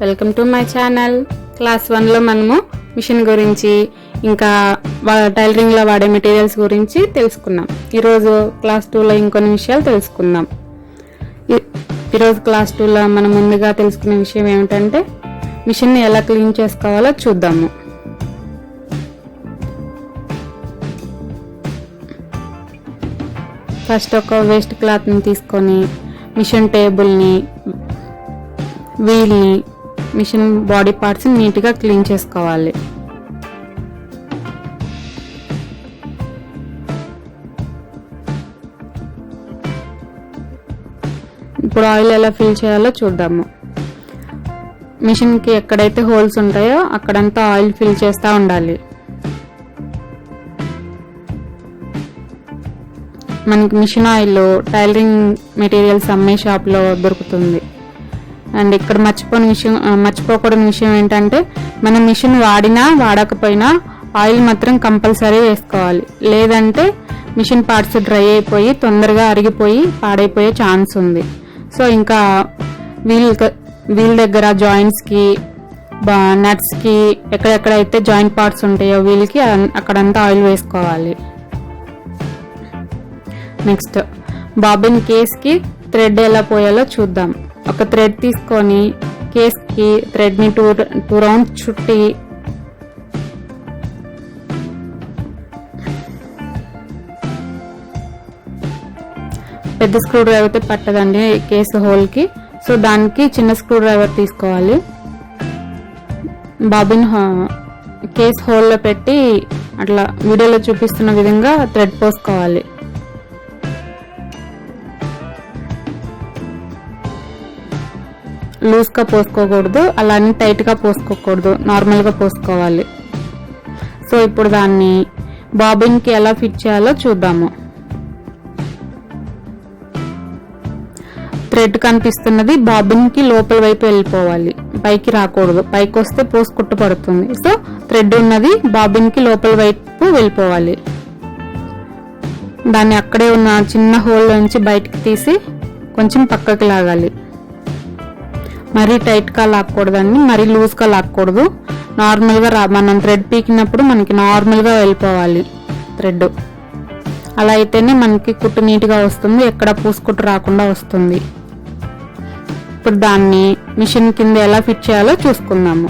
Welcome to my channel. Class 1లో మనము mission గురించి ఇంకా టైలరింగ్లో వాడే మెటీరియల్స్ గురించి తెలుసుకున్నాం. ఈరోజు క్లాస్ 2లో ఇంకొన్ని విషయాలు తెలుసుకుందాం. ఈరోజు క్లాస్ 2లో మనం ముందుగా తెలుసుకునే విషయం ఏమిటంటే మిషన్ని ఎలా క్లీన్ చేసుకోవాలో చూద్దాము. ఫస్ట్ ఒక వేస్ట్ క్లాత్ని తీసుకొని మిషన్ టేబుల్ని, వీల్ని, మిషన్ బాడీ పార్ట్స్ నీట్గా క్లీన్ చేసుకోవాలి. ఇప్పుడు ఆయిల్ ఎలా ఫిల్ చేయాలో చూద్దాము. మిషన్కి ఎక్కడైతే హోల్స్ ఉంటాయో అక్కడంతా ఆయిల్ ఫిల్ చేస్తూ ఉండాలి. మనకి మిషన్ ఆయిల్ టైలరింగ్ మెటీరియల్స్ అమ్మే షాప్లో దొరుకుతుంది. అండ్ ఇక్కడ మర్చిపోకూడని విషయం ఏంటంటే మనం మిషన్ వాడినా వాడకపోయినా ఆయిల్ మాత్రం కంపల్సరీ వేసుకోవాలి. లేదంటే మిషన్ పార్ట్స్ డ్రై అయిపోయి తొందరగా అరిగిపోయి పాడైపోయే ఛాన్స్ ఉంది. సో ఇంకా వీల్ దగ్గర జాయింట్స్కి, నట్స్కి, ఎక్కడెక్కడైతే జాయింట్ పార్ట్స్ ఉంటాయో వీల్కి అక్కడంతా ఆయిల్ వేసుకోవాలి. నెక్స్ట్ బాబిన్ కేస్కి థ్రెడ్ ఎలా పోయాలో చూద్దాం. ఒక థ్రెడ్ తీసుకొని కేస్కి థ్రెడ్ని టూ రౌండ్స్ చుట్టి పెద్ద స్క్రూ డ్రైవర్తో పట్టదండి కేసు హోల్కి. సో దానికి చిన్న స్క్రూ డ్రైవర్ తీసుకోవాలి. బాబిన్ కేస్ హోల్లో పెట్టి అట్లా వీడియోలో చూపిస్తున్న విధంగా థ్రెడ్ పోసుకోవాలి. లూజ్గా పోసుకోకూడదు, అలానే టైట్గా పోసుకోకూడదు, నార్మల్గా పోసుకోవాలి. సో ఇప్పుడు దాన్ని బాబిన్కి ఎలా ఫిట్ చేయాలో చూద్దాము. థ్రెడ్ కనిపిస్తున్నది బాబిన్కి లోపల వైపు వెళ్ళిపోవాలి, పైకి రాకూడదు. పైకి వస్తే పోసు కుట్టు పడుతుంది. సో థ్రెడ్ ఉన్నది బాబిన్కి లోపల వైపు వెళ్ళిపోవాలి. దాన్ని అక్కడే ఉన్న చిన్న హోల్ నుంచి బయటికి తీసి కొంచెం పక్కకి లాగాలి. మరీ టైట్గా లాక్కూడదండి, మరీ లూజ్గా లాక్కూడదు. నార్మల్గా మనం థ్రెడ్ పీకినప్పుడు మనకి నార్మల్గా వెళ్ళిపోవాలి థ్రెడ్. అలా అయితేనే మనకి కుట్టు నీట్గా వస్తుంది, ఎక్కడ పూసుకుట్టు రాకుండా వస్తుంది. ఇప్పుడు దాన్ని మిషన్ కింద ఎలా ఫిట్ చేయాలో చూసుకుందాము.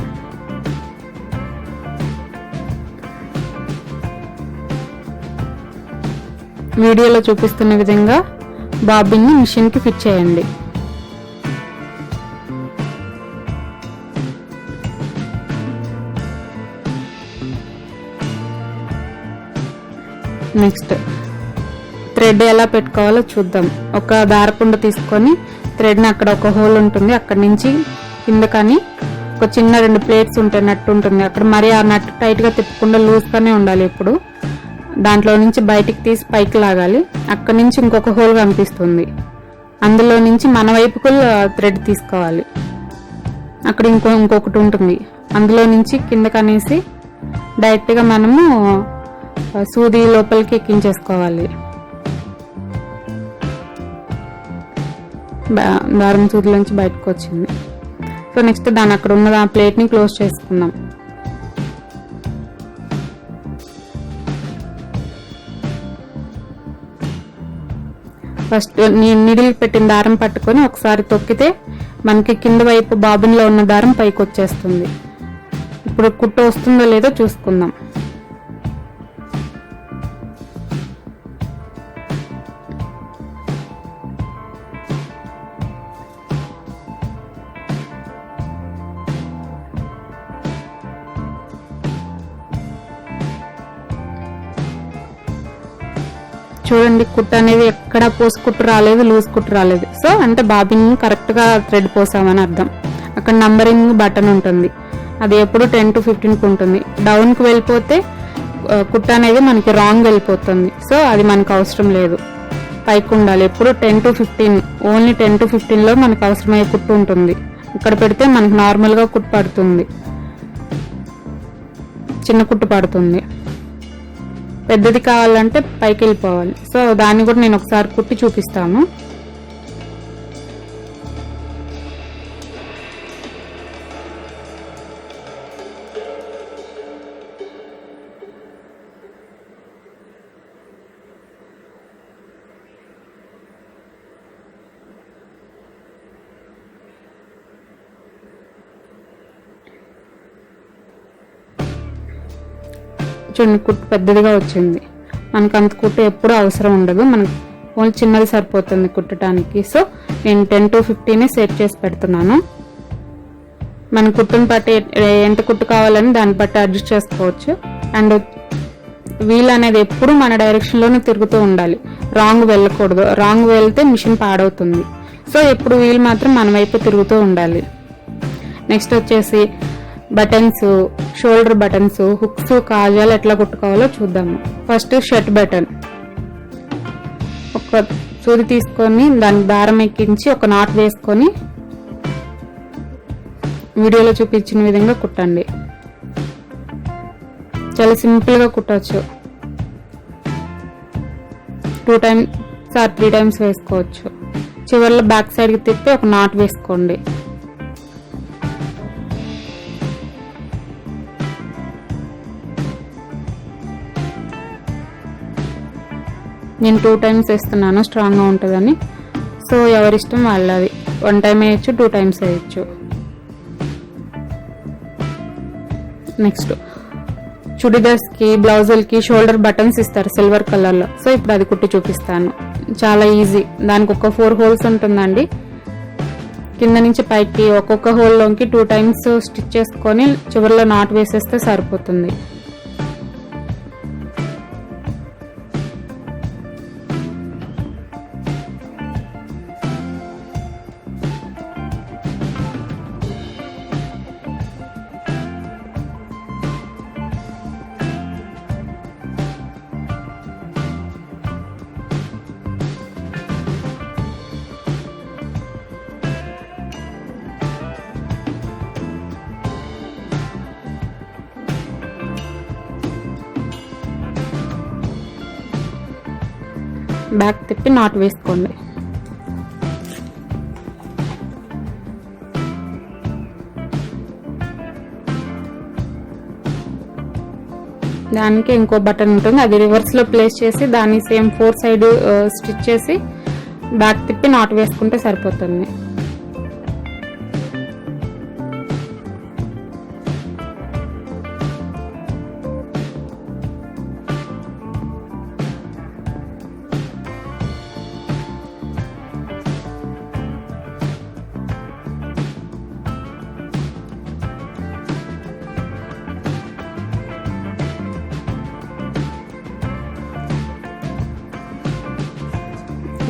వీడియోలో చూపిస్తున్న విధంగా బాబిన్ని మిషన్కి ఫిట్ చేయండి. నెక్స్ట్ థ్రెడ్ ఎలా పెట్టుకోవాలో చూద్దాం. ఒక దారపుండ తీసుకొని థ్రెడ్ని అక్కడ ఒక హోల్ ఉంటుంది, అక్కడి నుంచి కింద కానీ ఒక చిన్న 2 ప్లేట్స్ ఉంటాయి, నట్టు ఉంటుంది అక్కడ. మరి ఆ నట్టు టైట్గా తిప్పకుండా లూజ్గానే ఉండాలి. ఇప్పుడు దాంట్లో నుంచి బయటికి తీసి పైకి లాగాలి. అక్కడి నుంచి ఇంకొక హోల్ కనిపిస్తుంది, అందులో నుంచి మన వైపుకు థ్రెడ్ తీసుకోవాలి. అక్కడ ఇంకొకటి ఉంటుంది, అందులో నుంచి కిందకి అనేసి డైరెక్ట్గా మనము సూది లోపలికి ఎక్కించేసుకోవాలి. దారం సూదిలోంచి బయటకు వచ్చింది. సో నెక్స్ట్ దాని అక్కడ ఉన్న ఆ ప్లేట్ని క్లోజ్ చేసుకుందాం. ఫస్ట్ నీడిల్ పెట్టిన దారం పట్టుకొని ఒకసారి తొక్కితే మనకి కింద వైపు బాబిన్లో ఉన్న దారం పైకి వచ్చేస్తుంది. ఇప్పుడు కుట్టు వస్తుందో లేదో చూసుకుందాం. చూడండి, కుట్టు అనేది ఎక్కడ పోసు కుట్టు రాలేదు, లూజ్ కుట్టు రాలేదు. సో అంటే బాబిన్ కరెక్ట్గా థ్రెడ్ పోసామని అర్థం. అక్కడ నంబరింగ్ బటన్ ఉంటుంది, అది ఎప్పుడు 10 to 15 ఉంటుంది. డౌన్కి వెళ్ళిపోతే కుట్టు అనేది మనకి రాంగ్ వెళ్ళిపోతుంది. సో అది మనకు అవసరం లేదు, పైకి ఉండాలి. ఎప్పుడు 10 to 15, ఓన్లీ 10 to 15లో మనకు అవసరమయ్యే కుట్టు ఉంటుంది. ఇక్కడ పెడితే మనకు నార్మల్గా కుట్టు పడుతుంది, చిన్న కుట్టు పడుతుంది. పెద్దది కావాలంటే పైకి వెళ్ళిపోవాలి. సో దాన్ని కూడా నేను ఒకసారి కుట్టి చూపిస్తాను. చూడండి కుట్టు పెద్దదిగా వచ్చింది. మనకు అంత కుట్టు ఎప్పుడూ అవసరం ఉండదు, మనకు ఓన్లీ చిన్నది సరిపోతుంది కుట్టడానికి. సో నేను 10 to 15 సెట్ చేసి పెడుతున్నాను. మన కుట్టుని బట్టి ఎంత కుట్టు కావాలని దాన్ని బట్టి అడ్జస్ట్ చేసుకోవచ్చు. అండ్ వీల్ అనేది ఎప్పుడు మన డైరెక్షన్లోనే తిరుగుతూ ఉండాలి, రాంగ్ వెళ్ళకూడదు. రాంగ్ వెళ్తే మిషన్ పాడవుతుంది. సో ఎప్పుడు వీల్ మాత్రం మన వైపు తిరుగుతూ ఉండాలి. నెక్స్ట్ వచ్చేసి బటన్స్, షోల్డర్ బటన్స్, హుక్స్, కాజాలు ఎట్లా కుట్టుకోవాలో చూద్దాము. ఫస్ట్ షర్ట్ బటన్ ఒక సూది తీసుకొని దానికి దారం ఎక్కించి ఒక నాట్ వేసుకొని వీడియోలో చూపించిన విధంగా కుట్టండి. చాలా సింపుల్గా కుట్టవచ్చు. 2 times or 3 times వేసుకోవచ్చు. చివరిలో బ్యాక్ సైడ్కి తిప్పి ఒక నాట్ వేసుకోండి. నేను 2 times వేస్తున్నాను, స్ట్రాంగ్గా ఉంటుందని. సో ఎవరిష్టం వాళ్ళది. 1 time వేయచ్చు, 2 times వేయచ్చు. నెక్స్ట్ చుడిదార్స్కి, బ్లౌజులకి షోల్డర్ బటన్స్ ఇస్తారు సిల్వర్ కలర్లో. సో ఇప్పుడు అది కుట్టి చూపిస్తాను. చాలా ఈజీ. దానికి ఒక 4 holes ఉంటుందండి. కింద నుంచి పైకి ఒక్కొక్క హోల్లోకి 2 times స్టిచ్ చేసుకొని చివరిలో నాట్ వేసేస్తే సరిపోతుంది. బ్యాక్ తిప్పి నాట్ వేసుకోండి. దానికి ఇంకో బటన్ ఉంటుంది, అది రివర్స్ లో ప్లేస్ చేసి దాన్ని సేమ్ 4 side స్టిచ్ చేసి బ్యాక్ తిప్పి నాట్ వేసుకుంటే సరిపోతుంది.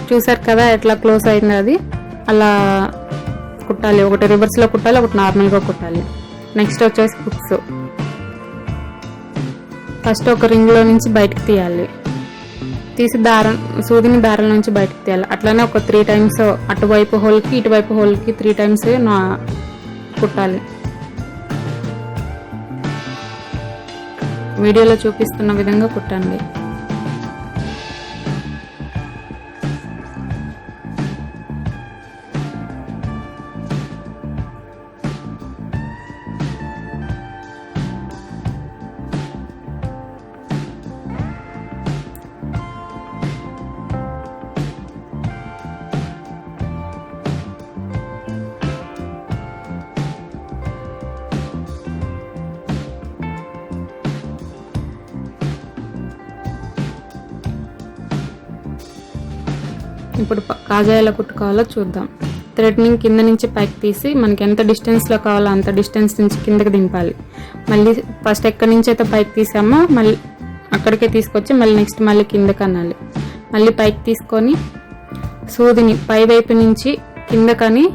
చూసారు కదా ఎట్లా క్లోజ్ అయింది. అది అలా కుట్టాలి. ఒకటి రివర్స్లో కుట్టాలి, ఒకటి నార్మల్గా కుట్టాలి. నెక్స్ట్ వచ్చేసి హుక్స్. ఫస్ట్ ఒక రింగ్లో నుంచి బయటకు తీయాలి. తీసి సూదిని దారం నుంచి బయటకు తీయాలి. అట్లానే ఒక 3 times అటువైపు హోల్కి ఇటువైపు హోల్కి 3 times కుట్టాలి. వీడియోలో చూపిస్తున్న విధంగా కుట్టండి. ఇప్పుడు కాజా ఎలా కుట్టుకోవాలో చూద్దాం. థ్రెడ్ని కింద నుంచి పైకి తీసి మనకి ఎంత డిస్టెన్స్లో కావాలో అంత డిస్టెన్స్ నుంచి కిందకి దింపాలి. మళ్ళీ ఫస్ట్ ఎక్కడి నుంచి అయితే పైకి తీసామో మళ్ళీ అక్కడికే తీసుకొచ్చి మళ్ళీ నెక్స్ట్ మళ్ళీ కిందకి అనాలి. మళ్ళీ పైకి తీసుకొని సూదిని పై వైపు నుంచి కిందకని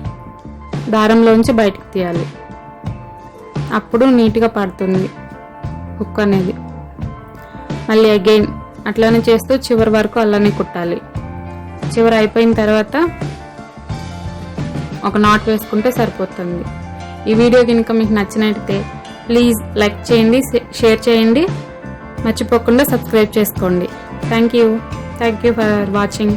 దారంలోంచి బయటకు తీయాలి. అప్పుడు నీట్గా పడుతుంది హుక్ అనేది. మళ్ళీ అగైన్ అట్లానే చేస్తూ చివరి వరకు అలానే కుట్టాలి. చివరి అయిపోయిన తర్వాత ఒక నాట్ వేసుకుంటే సరిపోతుంది. ఈ వీడియో కనుక మీకు నచ్చినట్లయితే ప్లీజ్ లైక్ చేయండి, షేర్ చేయండి, మర్చిపోకుండా సబ్స్క్రైబ్ చేసుకోండి. Thank you for watching.